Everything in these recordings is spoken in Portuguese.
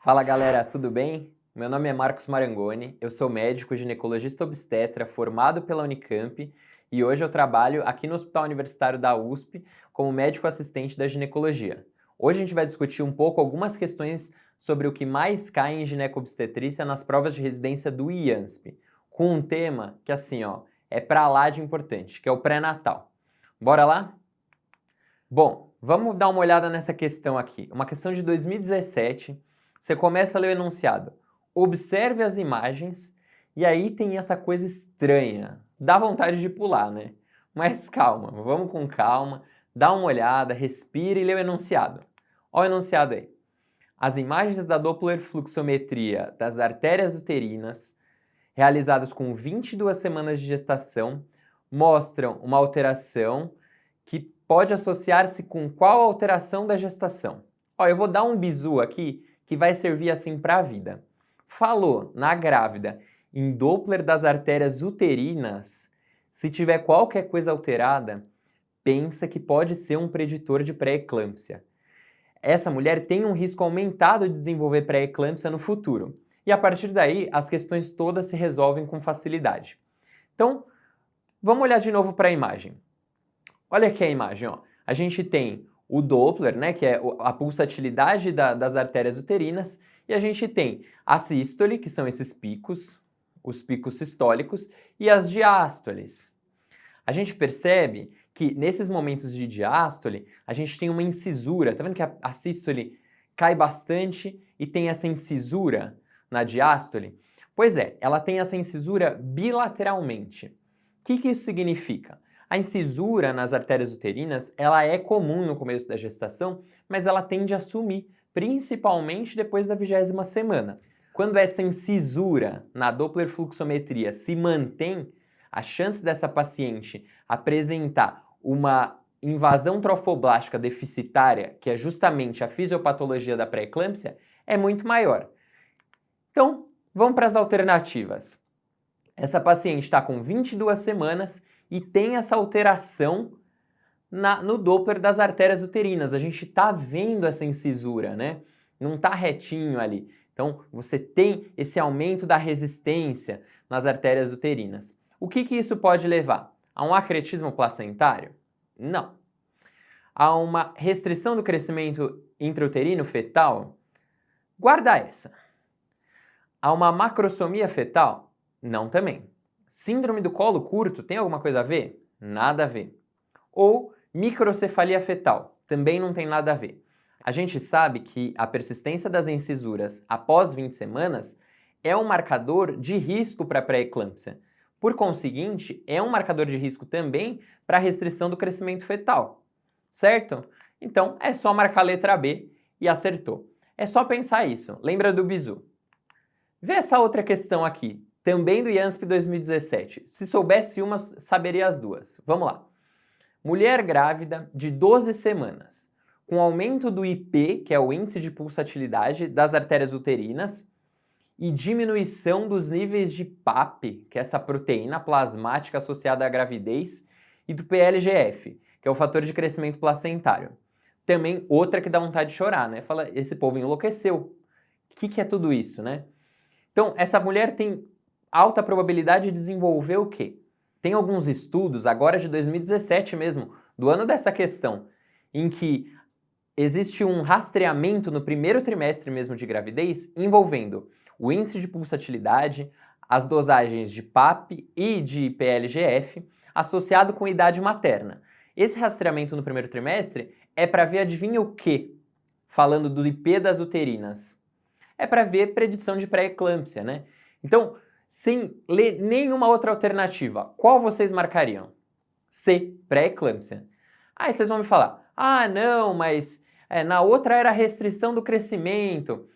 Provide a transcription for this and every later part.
Fala galera, tudo bem? Meu nome é Marcos Marangoni, eu sou médico ginecologista obstetra formado pela Unicamp e hoje eu trabalho aqui no Hospital Universitário da USP como médico assistente da ginecologia. Hoje a gente vai discutir um pouco algumas questões sobre o que mais cai em ginecobstetrícia nas provas de residência do IANSP, com um tema que assim, é pra lá de importante, que é o pré-natal. Bora lá? Bom, vamos dar uma olhada nessa questão aqui. Uma questão de 2017. Você começa a ler o enunciado. Observe as imagens e aí tem essa coisa estranha. Dá vontade de pular, né? Mas calma, vamos com calma, dá uma olhada, respira e lê o enunciado. Olha o enunciado aí. As imagens da Doppler fluxometria das artérias uterinas, realizadas com 22 semanas de gestação, mostram uma alteração que pode associar-se com qual alteração da gestação. Ó, eu vou dar um bizu aqui que vai servir assim para a vida. Falou na grávida em Doppler das artérias uterinas, se tiver qualquer coisa alterada, pensa que pode ser um preditor de pré-eclâmpsia. Essa mulher tem um risco aumentado de desenvolver pré-eclâmpsia no futuro. E a partir daí, as questões todas se resolvem com facilidade. Então, vamos olhar de novo para a imagem. Olha aqui a imagem, ó. A gente tem o Doppler, né, que é a pulsatilidade das artérias uterinas, e a gente tem a sístole, que são esses picos, os picos sistólicos, e as diástoles. A gente percebe que nesses momentos de diástole, a gente tem uma incisura. Tá vendo que a sístole cai bastante e tem essa incisura na diástole? Pois é, ela tem essa incisura bilateralmente. O que isso significa? A incisura nas artérias uterinas, ela é comum no começo da gestação, mas ela tende a sumir, principalmente depois da 20ª semana. Quando essa incisura na Doppler fluxometria se mantém, a chance dessa paciente apresentar uma invasão trofoblástica deficitária, que é justamente a fisiopatologia da pré-eclâmpsia, é muito maior. Então, vamos para as alternativas. Essa paciente está com 22 semanas e tem essa alteração no Doppler das artérias uterinas. A gente está vendo essa incisura, né? Não está retinho ali. Então, você tem esse aumento da resistência nas artérias uterinas. O que isso pode levar? A um acretismo placentário? Não. A uma restrição do crescimento intrauterino fetal? Guarda essa. A uma macrosomia fetal? Não também. Síndrome do colo curto tem alguma coisa a ver? Nada a ver. Ou microcefalia fetal? Também não tem nada a ver. A gente sabe que a persistência das incisuras após 20 semanas é um marcador de risco para pré-eclâmpsia. Por conseguinte, é um marcador de risco também para a restrição do crescimento fetal. Certo? Então, é só marcar a letra B e acertou. É só pensar isso. Lembra do bizu. Vê essa outra questão aqui, também do IANSP 2017. Se soubesse uma, saberia as duas. Vamos lá. Mulher grávida de 12 semanas, com aumento do IP, que é o índice de pulsatilidade das artérias uterinas, e diminuição dos níveis de PAP, que é essa proteína plasmática associada à gravidez, e do PLGF, que é o fator de crescimento placentário. Também outra que dá vontade de chorar, né? Fala, esse povo enlouqueceu. O que é tudo isso, né? Então, essa mulher tem alta probabilidade de desenvolver o quê? Tem alguns estudos, agora de 2017 mesmo, do ano dessa questão, em que existe um rastreamento no primeiro trimestre mesmo de gravidez envolvendo o índice de pulsatilidade, as dosagens de PAP e de PLGF associado com idade materna. Esse rastreamento no primeiro trimestre é para ver, adivinha o quê? Falando do IP das uterinas. É para ver predição de pré-eclâmpsia, né? Então, sem ler nenhuma outra alternativa, qual vocês marcariam? C, pré-eclâmpsia. Aí vocês vão me falar, ah não, mas na outra era restrição do crescimento.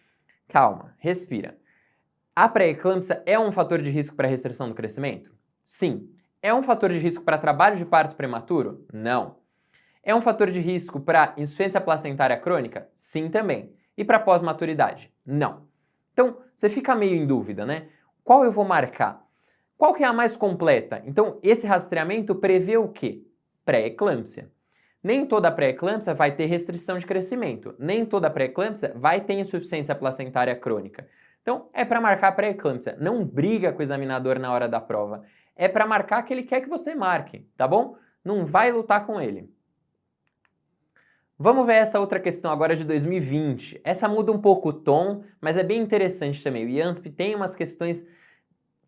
Calma, respira. A pré-eclâmpsia é um fator de risco para restrição do crescimento? Sim. É um fator de risco para trabalho de parto prematuro? Não. É um fator de risco para insuficiência placentária crônica? Sim também. E para pós-maturidade? Não. Então, você fica meio em dúvida, né? Qual eu vou marcar? Qual que é a mais completa? Então, esse rastreamento prevê o quê? Pré-eclâmpsia. Nem toda pré-eclâmpsia vai ter restrição de crescimento. Nem toda pré-eclâmpsia vai ter insuficiência placentária crônica. Então, é para marcar pré-eclâmpsia. Não briga com o examinador na hora da prova. É para marcar que ele quer que você marque, tá bom? Não vai lutar com ele. Vamos ver essa outra questão agora de 2020. Essa muda um pouco o tom, mas é bem interessante também. O IANSP tem umas questões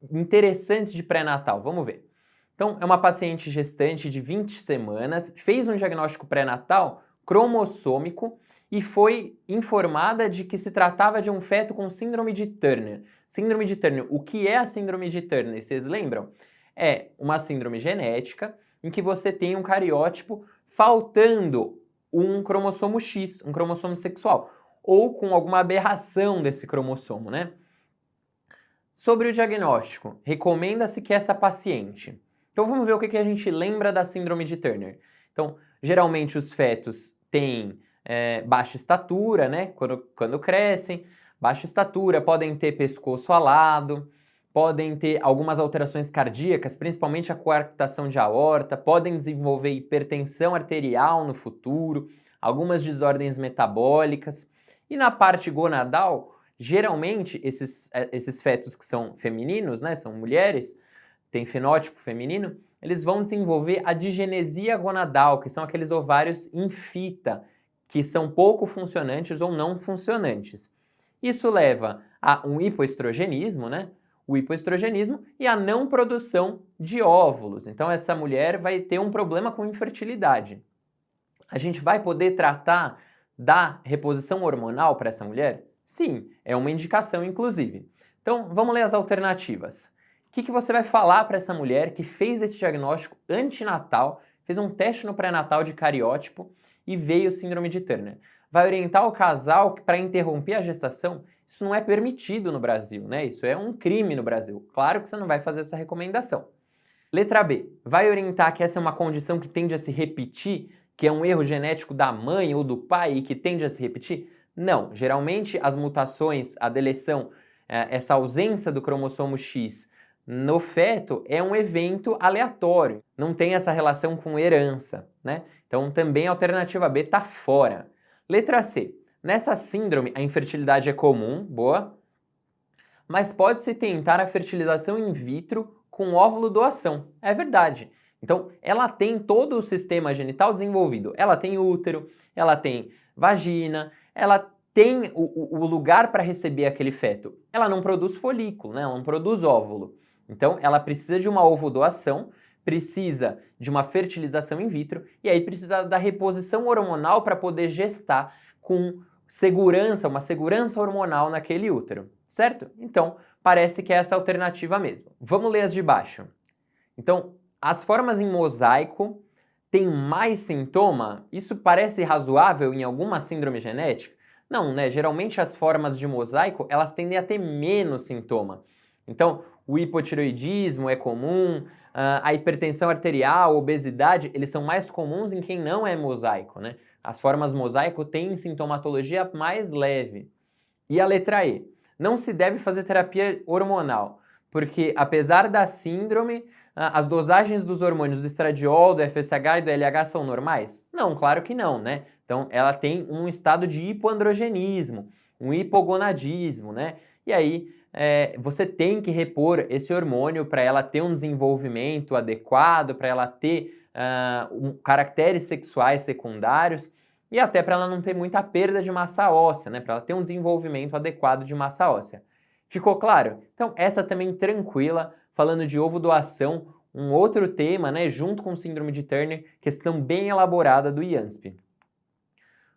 interessantes de pré-natal. Vamos ver. Então, é uma paciente gestante de 20 semanas, fez um diagnóstico pré-natal cromossômico e foi informada de que se tratava de um feto com síndrome de Turner. Síndrome de Turner. O que é a síndrome de Turner? Vocês lembram? É uma síndrome genética em que você tem um cariótipo faltando um cromossomo X, um cromossomo sexual, ou com alguma aberração desse cromossomo, né? Sobre o diagnóstico, recomenda-se que essa paciente... Então vamos ver o que a gente lembra da síndrome de Turner. Então, geralmente os fetos têm baixa estatura, né? Quando crescem, baixa estatura, podem ter pescoço alado, podem ter algumas alterações cardíacas, principalmente a coarctação de aorta, podem desenvolver hipertensão arterial no futuro, algumas desordens metabólicas. E na parte gonadal, geralmente esses fetos que são femininos, né, são mulheres, tem fenótipo feminino, eles vão desenvolver a digenesia gonadal, que são aqueles ovários em fita, que são pouco funcionantes ou não funcionantes. Isso leva a um hipoestrogenismo, né? O hipoestrogenismo e a não produção de óvulos. Então essa mulher vai ter um problema com infertilidade. A gente vai poder tratar da reposição hormonal para essa mulher? Sim, é uma indicação inclusive. Então vamos ler as alternativas. O que você vai falar para essa mulher que fez esse diagnóstico antinatal, fez um teste no pré-natal de cariótipo e veio síndrome de Turner? Vai orientar o casal para interromper a gestação? Isso não é permitido no Brasil, né? Isso é um crime no Brasil. Claro que você não vai fazer essa recomendação. Letra B. Vai orientar que essa é uma condição que tende a se repetir, que é um erro genético da mãe ou do pai e que tende a se repetir? Não. Geralmente as mutações, a deleção, essa ausência do cromossomo X no feto é um evento aleatório, não tem essa relação com herança, né? Então também a alternativa B está fora. Letra C. Nessa síndrome a infertilidade é comum, boa, mas pode-se tentar a fertilização in vitro com óvulo doação. É verdade. Então ela tem todo o sistema genital desenvolvido. Ela tem útero, ela tem vagina, ela tem o lugar para receber aquele feto. Ela não produz folículo, né? Ela não produz óvulo. Então, ela precisa de uma ovodoação, precisa de uma fertilização in vitro e aí precisa da reposição hormonal para poder gestar com segurança, uma segurança hormonal naquele útero, certo? Então, parece que é essa alternativa mesmo. Vamos ler as de baixo. Então, as formas em mosaico têm mais sintoma? Isso parece razoável em alguma síndrome genética? Não, né? Geralmente as formas de mosaico, elas tendem a ter menos sintoma. Então, o hipotireoidismo é comum, a hipertensão arterial, a obesidade, eles são mais comuns em quem não é mosaico, né? As formas mosaico têm sintomatologia mais leve. E a letra E, não se deve fazer terapia hormonal, porque apesar da síndrome, as dosagens dos hormônios do estradiol, do FSH e do LH são normais? Não, claro que não, né? Então, ela tem um estado de hipoandrogenismo, um hipogonadismo, né? E aí, você tem que repor esse hormônio para ela ter um desenvolvimento adequado, para ela ter caracteres sexuais secundários e até para ela não ter muita perda de massa óssea, né? Para ela ter um desenvolvimento adequado de massa óssea. Ficou claro? Então, essa também tranquila, falando de ovodoação, um outro tema, né, junto com síndrome de Turner, questão bem elaborada do IANSP.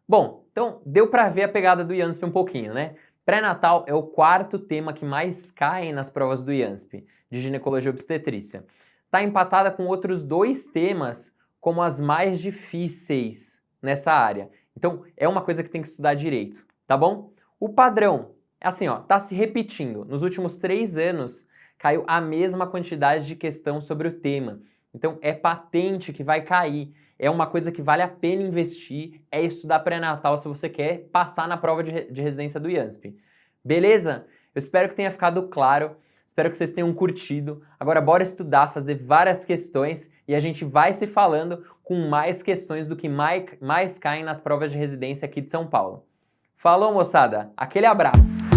Bom, então deu para ver a pegada do IANSP um pouquinho, né? Pré-natal é o quarto tema que mais cai nas provas do IANSP, de ginecologia e obstetrícia. Está empatada com outros dois temas como as mais difíceis nessa área. Então, é uma coisa que tem que estudar direito, tá bom? O padrão é assim, ó, tá se repetindo. Nos últimos 3 anos, caiu a mesma quantidade de questão sobre o tema. Então, é patente que vai cair. É uma coisa que vale a pena investir, é estudar pré-natal se você quer passar na prova de residência do IANSP. Beleza? Eu espero que tenha ficado claro, espero que vocês tenham curtido. Agora bora estudar, fazer várias questões e a gente vai se falando com mais questões do que mais caem nas provas de residência aqui de São Paulo. Falou, moçada! Aquele abraço!